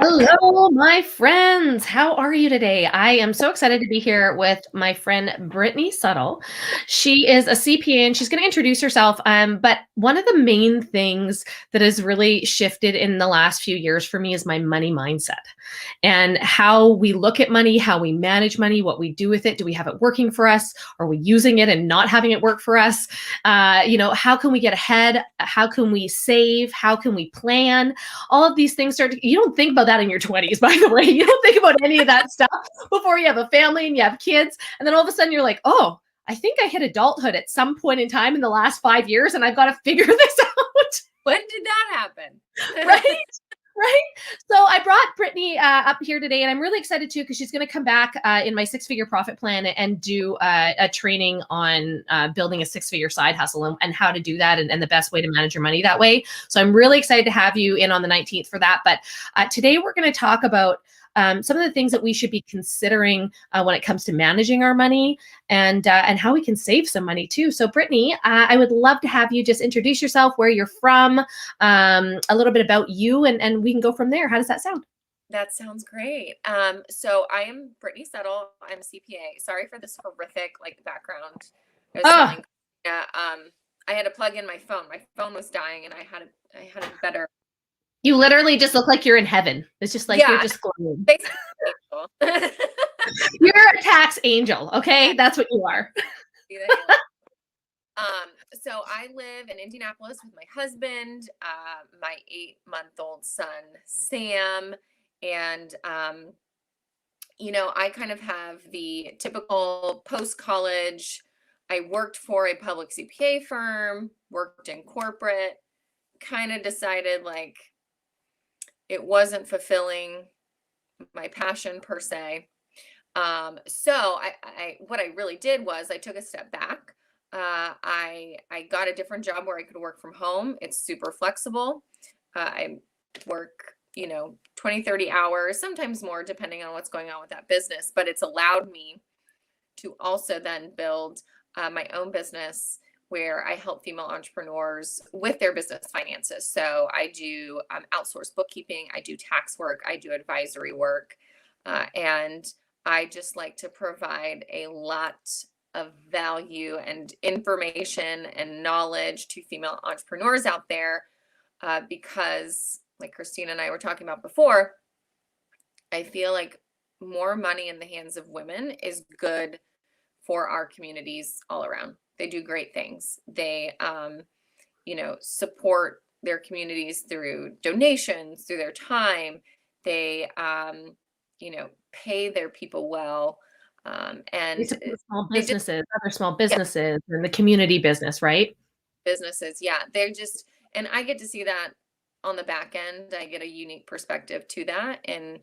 Hello, my friends. How are you today? I am so excited to be here with my friend Brittney Suttle. She is a CPA and she's going to introduce herself. But one of the main things that has really shifted in the last few years for me is my money mindset and how we look at money, how we manage money, what we do with it. Do we have it working for us? Are we using it and not having it work for us? How can we get ahead? How can we save? How can we plan? All of these things you don't think about that in your 20s, by the way. You don't think about any of that stuff before you have a family and you have kids. And then all of a sudden you're like, oh, I think I hit adulthood at some point in time in the last 5 years and I've got to figure this out. When did that happen? Right? Right. So I brought Brittney up here today, and I'm really excited too because she's going to come back in my 6-figure profit plan and do a training on building a 6-figure side hustle and how to do that and the best way to manage your money that way. So I'm really excited to have you in on the 19th for that. But today we're going to talk about some of the things that we should be considering when it comes to managing our money and how we can save some money too. So Brittney, I would love to have you just introduce yourself, where you're from, a little bit about you, and we can go from there. How does that sound? That sounds great. So I am Brittney Suttle. I'm a CPA. Sorry for this horrific background. Yeah. I had to plug in my phone. My phone was dying, and I had a better. You literally just look like you're in heaven. It's just like you're just glowing. You're a tax angel, okay? That's what you are. So I live in Indianapolis with my husband, my 8-month-old son, Sam, and I kind of have the typical post-college. I worked for a public CPA firm, worked in corporate, kind of decided it wasn't fulfilling my passion per se. So what I really did was I took a step back. I got a different job where I could work from home. It's super flexible. I work, 20, 30 hours, sometimes more, depending on what's going on with that business. But it's allowed me to also then build my own business where I help female entrepreneurs with their business finances. So I do outsourced bookkeeping, I do tax work, I do advisory work, and I just like to provide a lot of value and information and knowledge to female entrepreneurs out there because, like Christina and I were talking about before, I feel like more money in the hands of women is good for our communities all around. They do great things. They, support their communities through donations, through their time. They, pay their people well. And small businesses, other small businesses, and the community business, right? Businesses. Yeah. And I get to see that on the back end. I get a unique perspective to that. And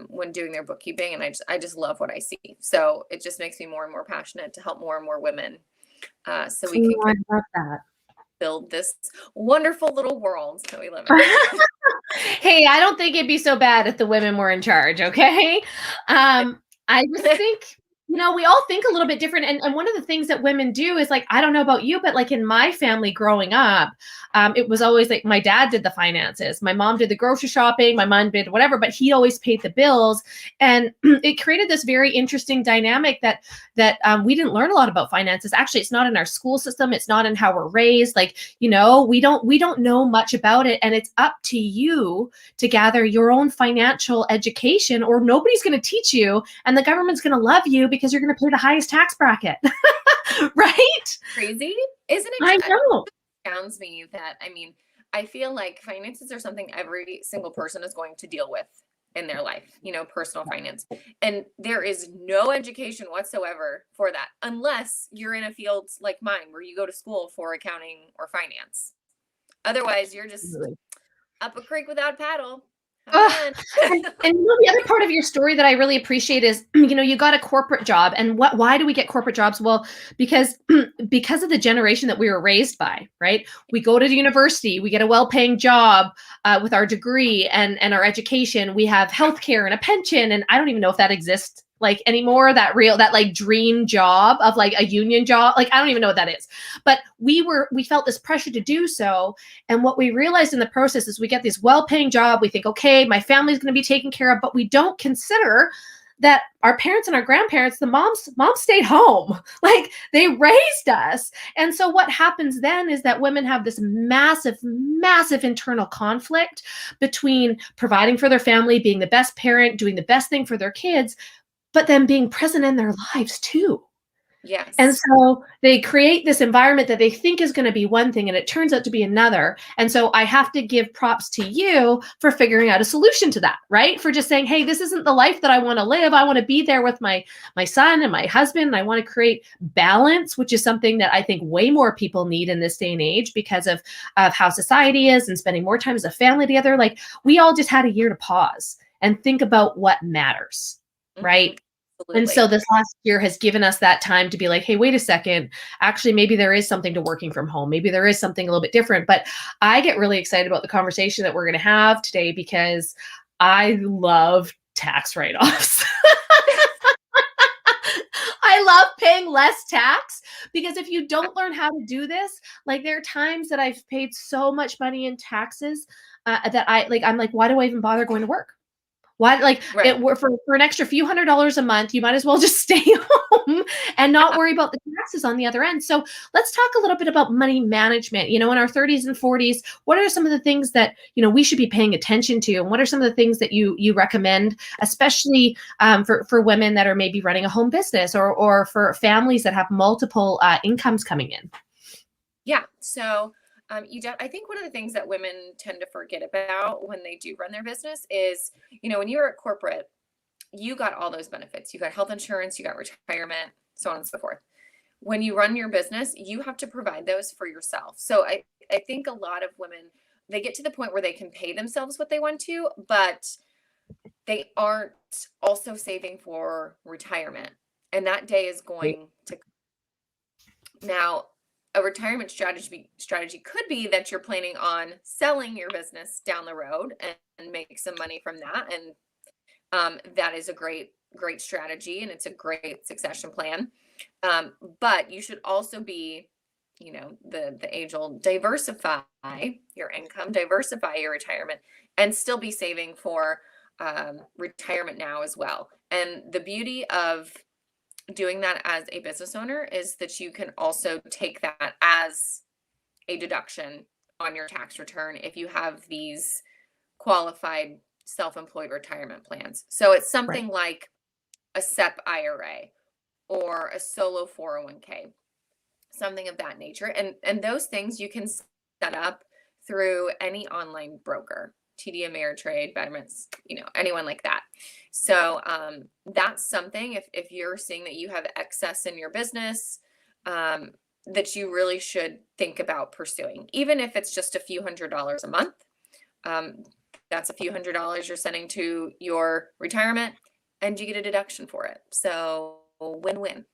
when doing their bookkeeping, and I just love what I see. So it just makes me more and more passionate to help more and more women. So we can build this wonderful little world that we live in. Hey, I don't think it'd be so bad if the women were in charge, okay? I just think, we all think a little bit different. And one of the things that women do is I don't know about you, but in my family growing up, it was always my dad did the finances. My mom did the grocery shopping. My mom did whatever, but he always paid the bills. And it created this very interesting dynamic that we didn't learn a lot about finances. Actually, it's not in our school system. It's not in how we're raised. We don't know much about it. And it's up to you to gather your own financial education, or nobody's going to teach you, and the government's going to love you because you're going to pay the highest tax bracket. Right? Crazy, isn't it? I know. It sounds me that, I feel like finances are something every single person is going to deal with in their life, personal finance. And there is no education whatsoever for that, unless you're in a field like mine, where you go to school for accounting or finance. Otherwise, you're just up a creek without paddle. And the other part of your story that I really appreciate is, you got a corporate job. And why do we get corporate jobs? Well, because of the generation that we were raised by, right? We go to the university, we get a well-paying job with our degree and our education. We have healthcare and a pension. And I don't even know if that exists like anymore, that like dream job of like a union job. Like I don't even know what that is. But we felt this pressure to do so. And what we realized in the process is we get this well-paying job. We think, okay, my family's going to be taken care of, but we don't consider that our parents and our grandparents, the moms stayed home. Like they raised us. And so what happens then is that women have this massive, massive internal conflict between providing for their family, being the best parent, doing the best thing for their kids, but then being present in their lives too. And Yes. so they create this environment that they think is going to be one thing and it turns out to be another. And so I have to give props to you for figuring out a solution to that, right? For just saying, hey, this isn't the life that I want to live. I want to be there with my son and my husband. And I want to create balance, which is something that I think way more people need in this day and age because of how society is and spending more time as a family together. Like we all just had a year to pause and think about what matters, Mhm. right? And so Absolutely. this last year has given us that time to be like, hey, wait a second. Actually, maybe there is something to working from home. Maybe there is something a little bit different. But I get really excited about the conversation that we're going to have today because I love tax write offs. I love paying less tax because if you don't learn how to do this, like there are times that I've paid so much money in taxes that I'm like, why do I even bother going to work? Why, like Right. it for an extra few $100s a month, you might as well just stay home and not Yeah. worry about the taxes on the other end. So let's talk a little bit about money management. In our 30s and 40s, what are some of the things that we should be paying attention to, and what are some of the things that you recommend, especially for women that are maybe running a home business or for families that have multiple incomes coming in? Yeah. So, I think one of the things that women tend to forget about when they do run their business is, when you were at corporate, you got all those benefits. You got health insurance, you got retirement, so on and so forth. When you run your business, you have to provide those for yourself. So I think a lot of women, they get to the point where they can pay themselves what they want to, but they aren't also saving for retirement. And that day is Right. going to now, a retirement strategy could be that you're planning on selling your business down the road and make some money from that, and that is a great strategy, and it's a great succession plan. But you should also be, the age old diversify your income, diversify your retirement, and still be saving for retirement now as well. And the beauty of doing that as a business owner is that you can also take that as a deduction on your tax return if you have these qualified self-employed retirement plans. So it's Right. something like a SEP IRA or a solo 401k, something of that nature. And those things you can set up through any online broker, TD Ameritrade, Betterments, anyone like that. So that's something if you're seeing that you have excess in your business, that you really should think about pursuing, even if it's just a few $100s a month. Um, that's a few $100s you're sending to your retirement, and you get a deduction for it. So win-win.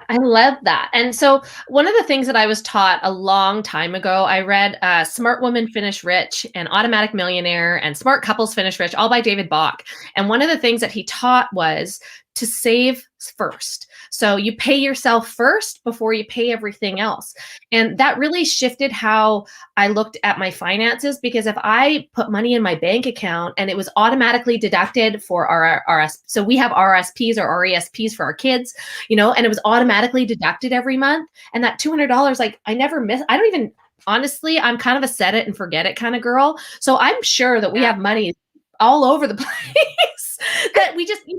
I love that. And so, one of the things that I was taught a long time ago, I read Smart Women Finish Rich and Automatic Millionaire and Smart Couples Finish Rich, all by David Bach. And one of the things that he taught was to save first. So, you pay yourself first before you pay everything else. And that really shifted how I looked at my finances because if I put money in my bank account and it was automatically deducted for our RS, so we have RSPs or RESPs for our kids, and it was automatically deducted every month. And that $200, like I never miss, I don't even, honestly, I'm kind of a set it and forget it kind of girl. So I'm sure that we Yeah, have money all over the place that we just, we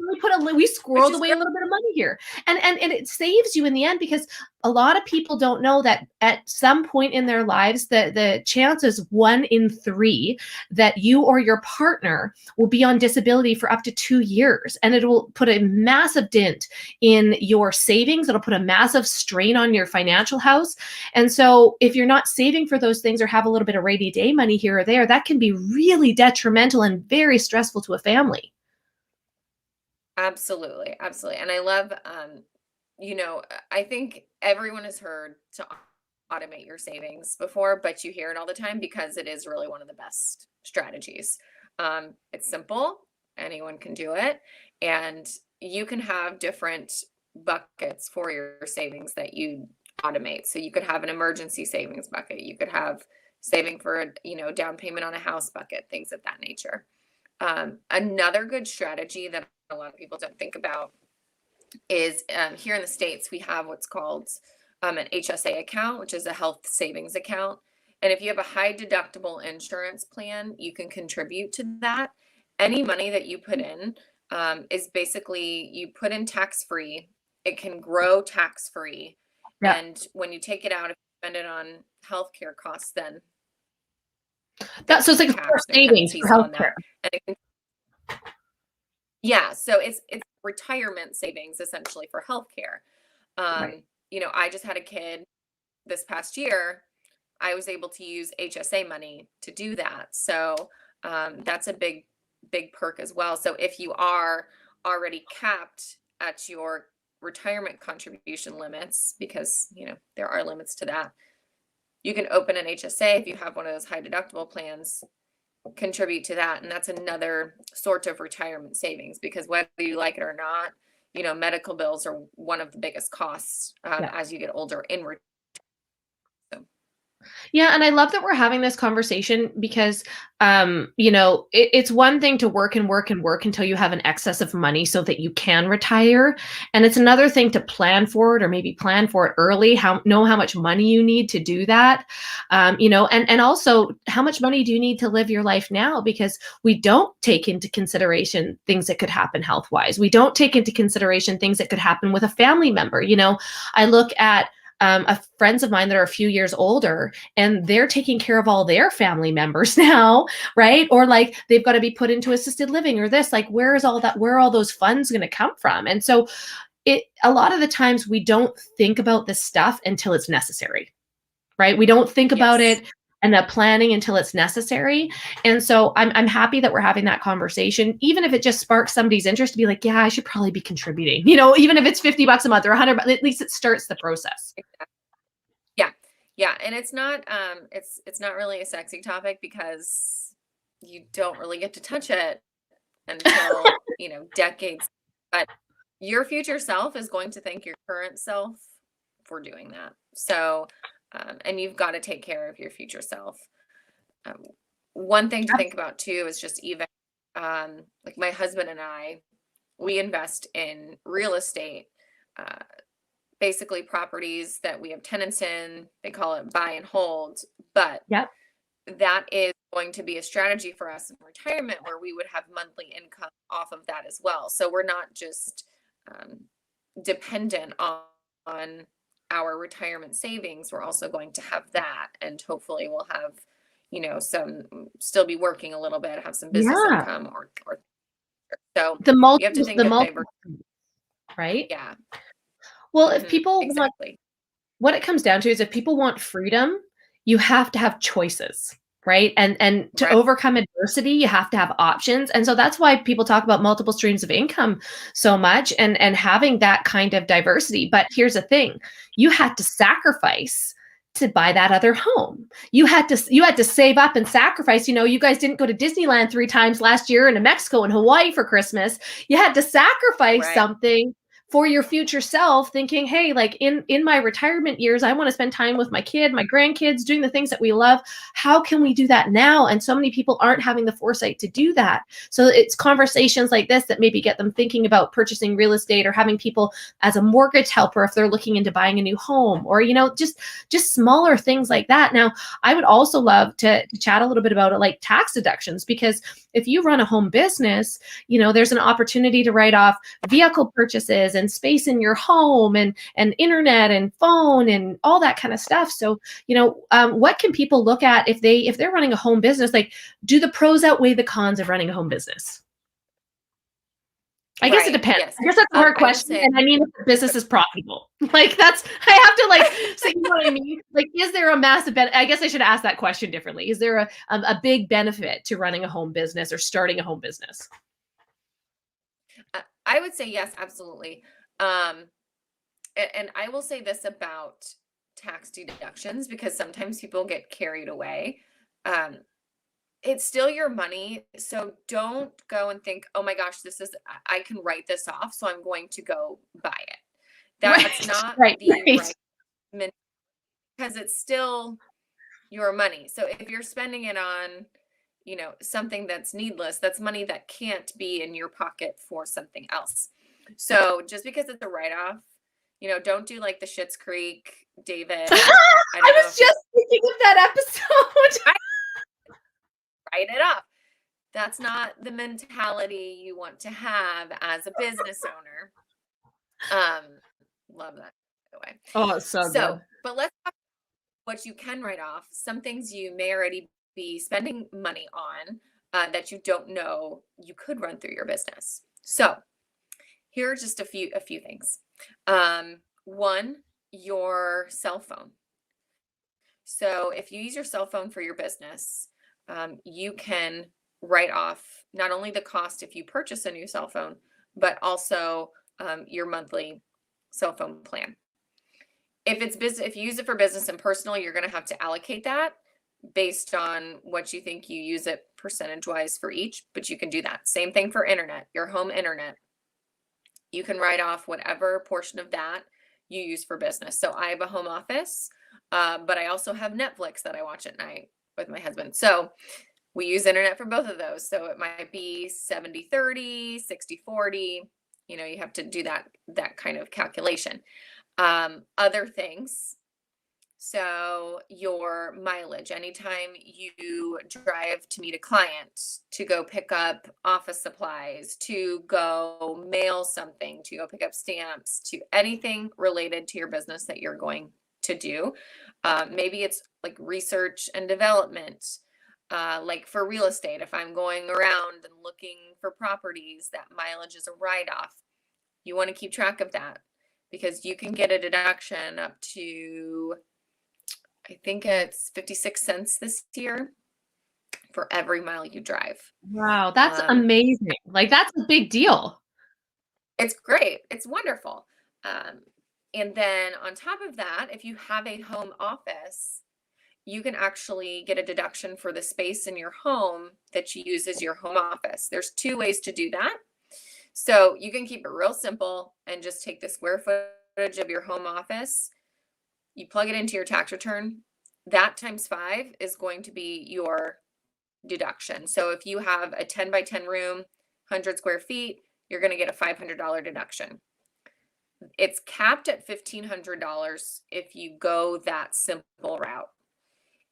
which squirreled is away great. a little bit of money here. And it saves you in the end because a lot of people don't know that at some point in their lives, the chance is 1 in 3 that you or your partner will be on disability for up to 2 years. And it will put a massive dent in your savings. It'll put a massive strain on your financial house. And so if you're not saving for those things or have a little bit of rainy day money here or there, that can be really detrimental and very stressful to a family. Absolutely, absolutely. And I love, I think everyone has heard to automate your savings before, but you hear it all the time because it is really one of the best strategies. It's simple, Anyone can do it. And you can have different buckets for your savings that you automate. So you could have an emergency savings bucket. You could have saving for a, down payment on a house bucket, things of that nature. Another good strategy that a lot of people don't think about is here in the States, we have what's called an HSA account, which is a health savings account. And if you have a high deductible insurance plan, you can contribute to that. Any money that you put in is basically you put in tax free. It can grow tax free. Yeah. And when you take it out, if you spend it on healthcare costs, then So it's that's like for taxed and savings for penalties on healthcare. that. And it can, yeah, so it's retirement savings essentially for healthcare. Right. I just had a kid this past year. I was able to use HSA money to do that. So that's a big perk as well. So if you are already capped at your retirement contribution limits, because there are limits to that, you can open an HSA if you have one of those high deductible plans, contribute to that, and that's another sort of retirement savings, because whether you like it or not, medical bills are one of the biggest costs Yeah. as you get older in retirement. Yeah, and I love that we're having this conversation because, it's one thing to work and work and work until you have an excess of money so that you can retire, and it's another thing to plan for it or maybe plan for it early. Know how much money you need to do that, and also how much money do you need to live your life now? Because we don't take into consideration things that could happen health wise. We don't take into consideration things that could happen with a family member. I look at friends of mine that are a few years older and they're taking care of all their family members now, right? Or like they've got to be put into assisted living or this, like where are all those funds going to come from? And so a lot of the times we don't think about this stuff until it's necessary, right? We don't think about Yes. it and the planning until it's necessary. And so I'm happy that we're having that conversation, even if it just sparks somebody's interest to be like, yeah, I should probably be contributing, even if it's $50 a month or 100, at least it starts the process. Exactly. Yeah. Yeah. And it's not really a sexy topic because you don't really get to touch it until, decades. But your future self is going to thank your current self for doing that. So, and you've got to take care of your future self. Um, One thing to think about too is just even like my husband and I, we invest in real estate, uh, basically properties that we have tenants in. They call it buy and hold, but Yep. that is going to be a strategy for us in retirement where we would have monthly income off of that as well. So we're not just um, dependent on our retirement savings. We're also going to have that, and hopefully we'll have, some still be working a little bit, have some business Yeah. income or so The you have to multiple, think the of diversity. multiple, right? Yeah. Well, if people want, Exactly. what it comes down to is if people want freedom, you have to have choices, right? And to Right. overcome adversity, you have to have options. And so that's why people talk about multiple streams of income so much and having that kind of diversity. But here's the thing, you had to sacrifice to buy that other home. You had to save up and sacrifice. You guys didn't go to Disneyland 3 times last year and to Mexico and Hawaii for Christmas. You had to sacrifice Right. something for your future self, thinking, hey, like in my retirement years, I want to spend time with my kid, my grandkids, doing the things that we love. How can we do that now? And so many people aren't having the foresight to do that. So it's conversations like this that maybe get them thinking about purchasing real estate or having people as a mortgage helper if they're looking into buying a new home, or just smaller things like that. Now, I would also love to chat a little bit about it, like tax deductions, because if you run a home business, there's an opportunity to write off vehicle purchases and space in your home and internet and phone and all that kind of stuff. So, what can people look at if they're running a home business? Like, do the pros outweigh the cons of running a home business? I guess it Right. depends. Yes. I guess that's a hard I would question. say And I mean, if the business is profitable, like I have to like say, you know what I mean? Like, is there a massive benefit? I guess I should ask that question differently. Is there a big benefit to running a home business or starting a home business? I would say yes, absolutely. Um, and I will say this about tax deductions because sometimes people get carried away. Um, it's still your money. So don't go and think, oh my gosh, I can write this off, so I'm going to go buy it. That's Right, not right, the right. right men- because it's still your money. So if you're spending it on, something that's needless, that's money that can't be in your pocket for something else. So just because it's a write-off, don't do like the Schitt's Creek, David. I I don't know was if you just thinking of that episode. write it off. That's not the mentality you want to have as a business owner. Love that, by the way. Oh, it's so So, good. but let's talk what you can write off. Some things you may already be spending money on that you don't know you could run through your business. So, here are just a few things. One, your cell phone. So, if you use your cell phone for your business, you can write off not only the cost if you purchase a new cell phone, but also your monthly cell phone plan. If it's business, if you use it for business and personal, you're going to have to allocate that based on what you think you use it percentage wise for each, but you can do that. Same thing for internet, your home internet. You can write off whatever portion of that you use for business. So I have a home office, but I also have Netflix that I watch at night with my husband. So we use internet for both of those. So it might be 70/30, 60/40. You have to do that kind of calculation. Other things. So your mileage, anytime you drive to meet a client, to go pick up office supplies, to go mail something, to go pick up stamps, to anything related to your business that you're going to do. Maybe it's like research and development, like for real estate. If I'm going around and looking for properties, that mileage is a write-off. You want to keep track of that because you can get a deduction up to, I think it's 56 cents this year for every mile you drive. Wow, that's Um, amazing. Like, that's a big deal. it's great. It's wonderful. Um, and then on top of that, if you have a home office, you can actually get a deduction for the space in your home that you use as your home office. There's two ways to do that. So you can keep it real simple and just take the square footage of your home office. You plug it into your tax return. That times 5 is going to be your deduction. So if you have a 10 by 10 room, 100 square feet, you're going to get a $500 deduction. It's capped at $1,500 if you go that simple route.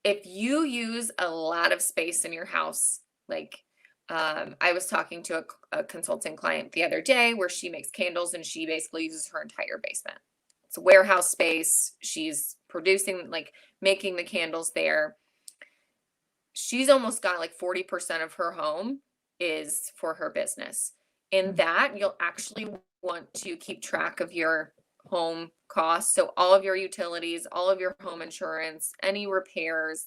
If you use a lot of space in your house, like I was talking to a consulting client the other day where she makes candles and she basically uses her entire basement. It's a warehouse space. She's producing, like making the candles there. She's almost got like 40% of her home is for her business. In that, you'll actually want to keep track of your home costs. So all of your utilities, all of your home insurance, any repairs,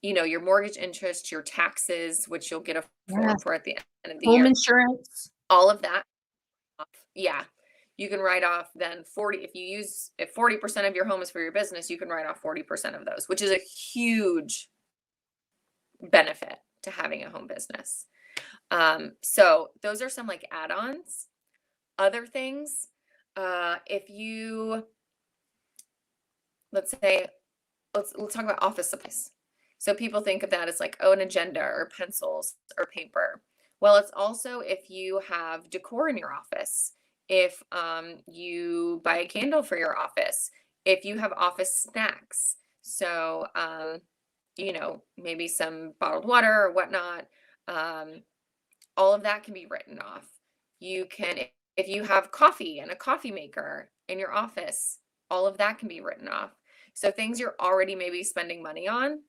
your mortgage interest, your taxes, which you'll get a form Yes. for at the end of the Home year, insurance. all of that. Yeah. You can write off then 40, if 40% of your home is for your business, you can write off 40% of those, which is a huge benefit to having a home business. So those are some like add-ons. Other things, if you, let's say, let's talk about office supplies. So people think of that as like, oh, an agenda or pencils or paper. Well, it's also if you have decor in your office, if you buy a candle for your office, if you have office snacks. So, maybe some bottled water or whatnot. All of that can be written off. You can, if you have coffee and a coffee maker in your office, all of that can be written off. So things you're already maybe spending money on,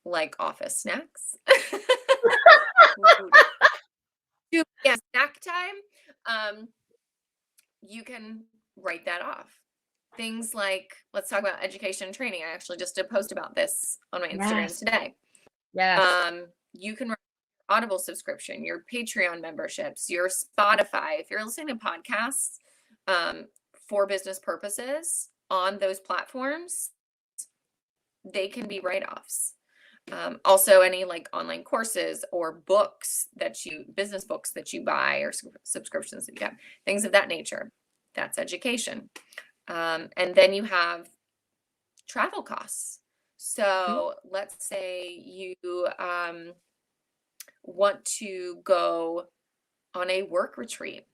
like office snacks. Yeah, snack time. You can write that off. Things like, let's talk about education and training. I actually just did a post about this on my Instagram Yes. today. Yes. You can write Audible subscription, your Patreon memberships, your Spotify. If you're listening to podcasts for business purposes on those platforms, they can be write-offs. Also, any like online courses or business books that you buy or subscriptions that you have, things of that nature. That's education. And then you have travel costs. So let's say you want to go on a work retreat.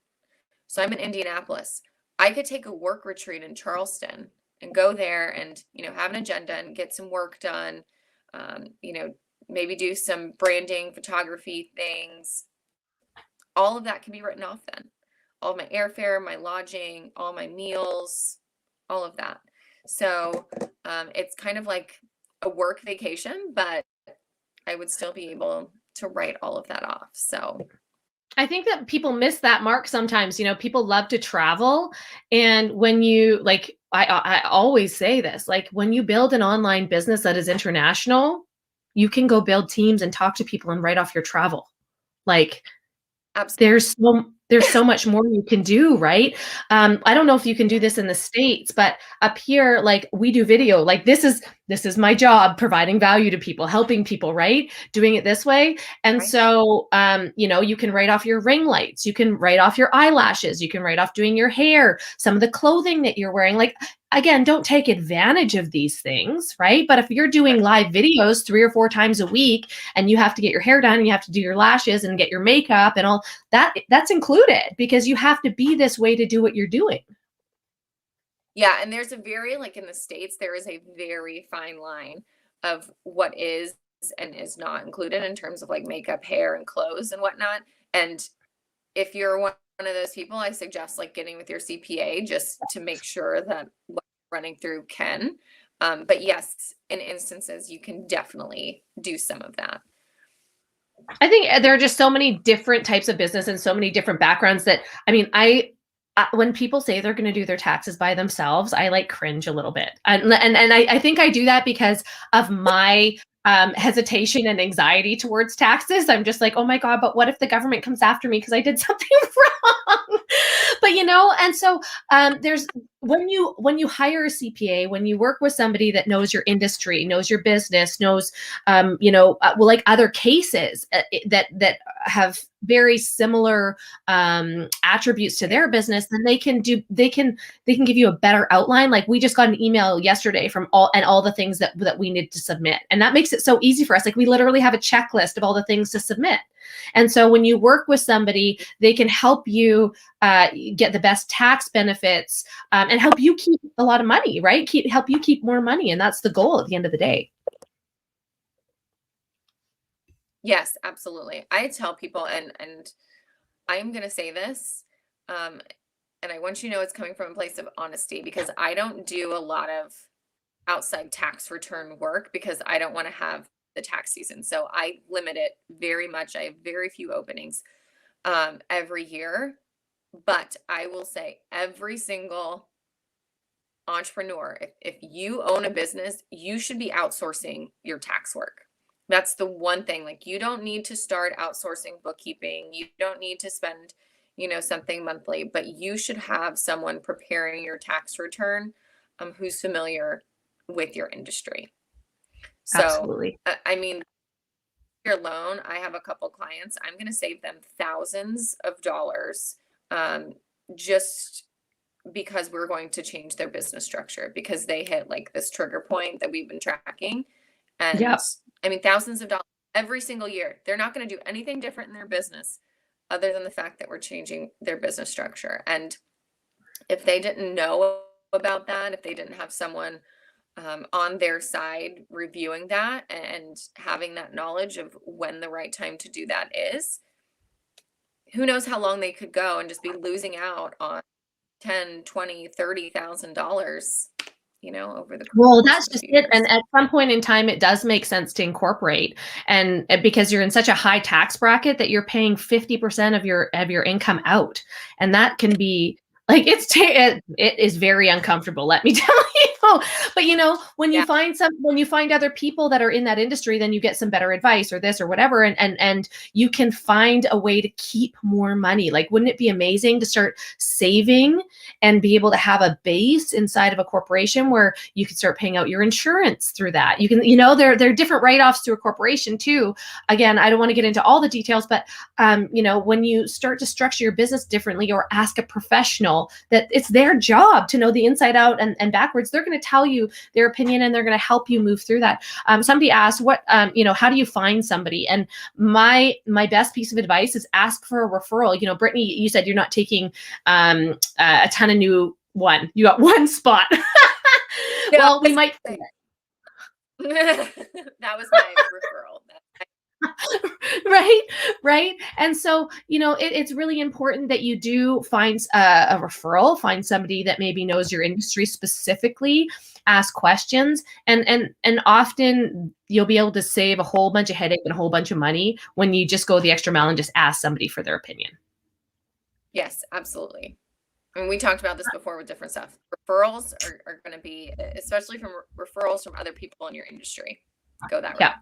So I'm in Indianapolis. I could take a work retreat in Charleston and go there and, have an agenda and get some work done. Maybe do some branding, photography things. All of that can be written off then. All of my airfare, my lodging, all my meals, all of that. So it's kind of like a work vacation, but I would still be able to write all of that off. So I think that people miss that mark sometimes. People love to travel. And when you like, I always say this, like when you build an online business that is international, you can go build teams and talk to people and write off your travel. Like absolutely. there's so much more you can do, right? I don't know if you can do this in the States, but up here, like we do video, like this is my job, providing value to people, helping people, right? Doing it this way. And Right. so, you can write off your ring lights, you can write off your eyelashes, you can write off doing your hair, some of the clothing that you're wearing. Like, again, don't take advantage of these things, right? But if you're doing live videos 3 or 4 times a week and you have to get your hair done and you have to do your lashes and get your makeup and all that's included because you have to be this way to do what you're doing. Yeah, and there's a very like in the States, there is a very fine line of what is and is not included in terms of like makeup, hair, and clothes and whatnot. And if you're one of those people, I suggest like getting with your CPA just to make sure that what you're running through can. But yes, in instances, you can definitely do some of that. I think there are just so many different types of business and so many different backgrounds that, I mean, when people say they're going to do their taxes by themselves, I like cringe a little bit. And I think I do that because of my hesitation and anxiety towards taxes. I'm just like, oh my God, but what if the government comes after me because I did something wrong? But and so there's when you hire a CPA, when you work with somebody that knows your industry, knows your business, knows like other cases that have very similar attributes to their business, then they can give you a better outline. Like we just got an email yesterday from all the things that we need to submit, and that makes it so easy for us. Like we literally have a checklist of all the things to submit. And so when you work with somebody, they can help you get the best tax benefits and help you keep a lot of money, right? Help you keep more money. And that's the goal at the end of the day. Yes, absolutely. I tell people, and I'm going to say this, and I want you to know it's coming from a place of honesty because I don't do a lot of outside tax return work because I don't want to have the tax season. So I limit it very much. I have very few openings every year. But I will say every single entrepreneur, if you own a business, you should be outsourcing your tax work. That's the one thing. Like you don't need to start outsourcing bookkeeping. You don't need to spend, something monthly, but you should have someone preparing your tax return who's familiar with your industry. So, Absolutely. I mean, your loan, I have a couple clients. I'm going to save them thousands of dollars just because we're going to change their business structure because they hit like this trigger point that we've been tracking. And Yep. I mean, thousands of dollars every single year. They're not going to do anything different in their business other than the fact that we're changing their business structure. And if they didn't know about that, if they didn't have someone on their side reviewing that and having that knowledge of when the right time to do that is, who knows how long they could go and just be losing out on 10, 20, $30,000, over the Well, course that's of a just few it. years. And at some point in time, it does make sense to incorporate, and because you're in such a high tax bracket that you're paying 50% of your income out, and that can be like it is very uncomfortable. Let me tell you. know, but Yeah. when you find other people that are in that industry, then you get some better advice or this or whatever, and you can find a way to keep more money. Like, wouldn't it be amazing to start saving and be able to have a base inside of a corporation where you can start paying out your insurance through that? You can, there are different write-offs to a corporation too. Again, I don't want to get into all the details, but when you start to structure your business differently or ask a professional that it's their job to know the inside out and backwards, they're going to tell you their opinion and they're going to help you move through that. Somebody asked, how do you find somebody? And my best piece of advice is ask for a referral. Brittney, you said you're not taking a ton of you got one spot. No, Well, we might. that was my referral. Right. And so it's really important that you do find a referral, find somebody that maybe knows your industry specifically, ask questions, and often you'll be able to save a whole bunch of headache and a whole bunch of money when you just go the extra mile and just ask somebody for their opinion. Yes, absolutely. And we talked about this before with different stuff. Referrals are going to be, especially from referrals from other people in your industry. Go that route.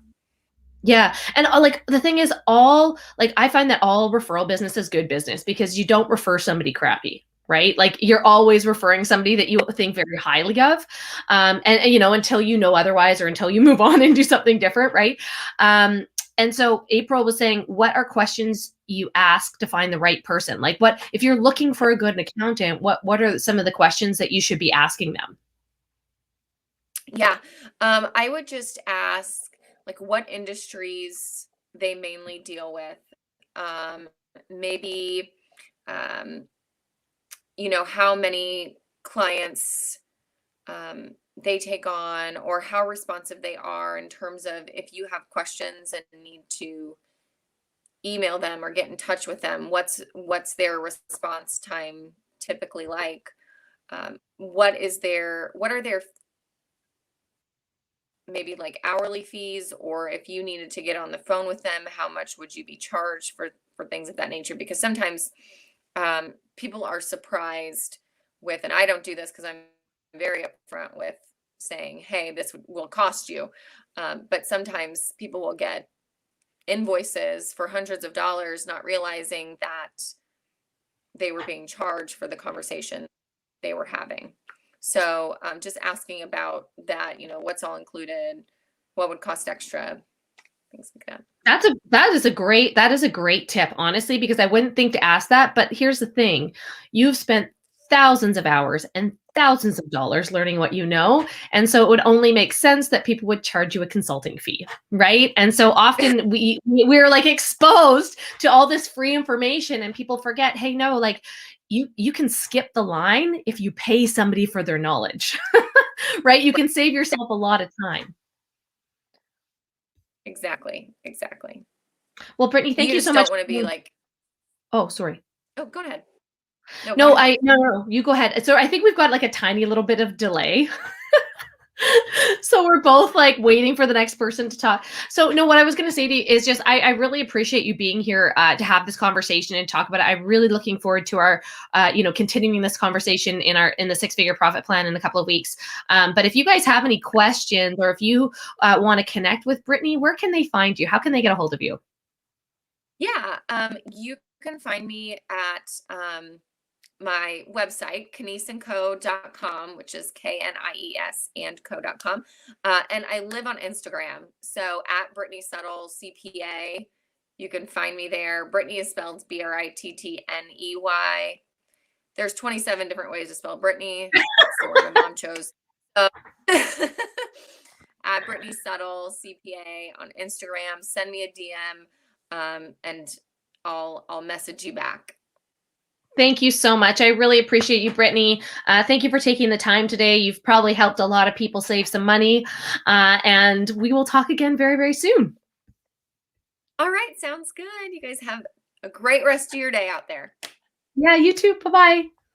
Yeah. And the thing is, I find that all referral business is good business because you don't refer somebody crappy, right? Like, you're always referring somebody that you think very highly of. And until you know otherwise, or until you move on and do something different. Right. And so April was saying, what are questions you ask to find the right person? Like, if you're looking for a good accountant, what are some of the questions that you should be asking them? Yeah. I would just ask, like, what industries they mainly deal with. Maybe, how many clients they take on, or how responsive they are in terms of if you have questions and need to email them or get in touch with them, what's their response time typically like? What are their maybe like hourly fees, or if you needed to get on the phone with them, how much would you be charged for things of that nature? Because sometimes people are surprised with, and I don't do this because I'm very upfront with saying, hey, this will cost you. But sometimes people will get invoices for hundreds of dollars, not realizing that they were being charged for the conversation they were having. So just asking about that, what's all included, what would cost extra, things like that. That is a great tip, honestly, because I wouldn't think to ask that. But here's the thing. You've spent thousands of hours and thousands of dollars learning what you know. And so it would only make sense that people would charge you a consulting fee, right? And so often we're like exposed to all this free information, and people forget, hey, no, like, you can skip the line if you pay somebody for their knowledge, right? You can save yourself a lot of time. Exactly. Well, Brittney, thank You you just so much. don't want to be like, Oh, sorry. oh, go ahead. No, go No, ahead. no, you go ahead. So I think we've got like a tiny little bit of delay. So we're both like waiting for the next person to talk. So no, what I was going to say to you is just, I really appreciate you being here to have this conversation and talk about it. I'm really looking forward to our, continuing this conversation in the six-figure profit plan in a couple of weeks. But if you guys have any questions, or if you want to connect with Brittney, where can they find you? How can they get a hold of you? Yeah. You can find me at my website, kniesandco.com, which is KNIES and co.com. And I live on Instagram. So at Brittney Suttle CPA, you can find me there. Brittney is spelled Brittney. There's 27 different ways to spell Brittney. That's the one my mom chose. At Brittney Suttle CPA on Instagram, send me a DM, and I'll message you back. Thank you so much. I really appreciate you, Brittney. Thank you for taking the time today. You've probably helped a lot of people save some money. And we will talk again very, very soon. All right. Sounds good. You guys have a great rest of your day out there. Yeah, you too. Bye-bye.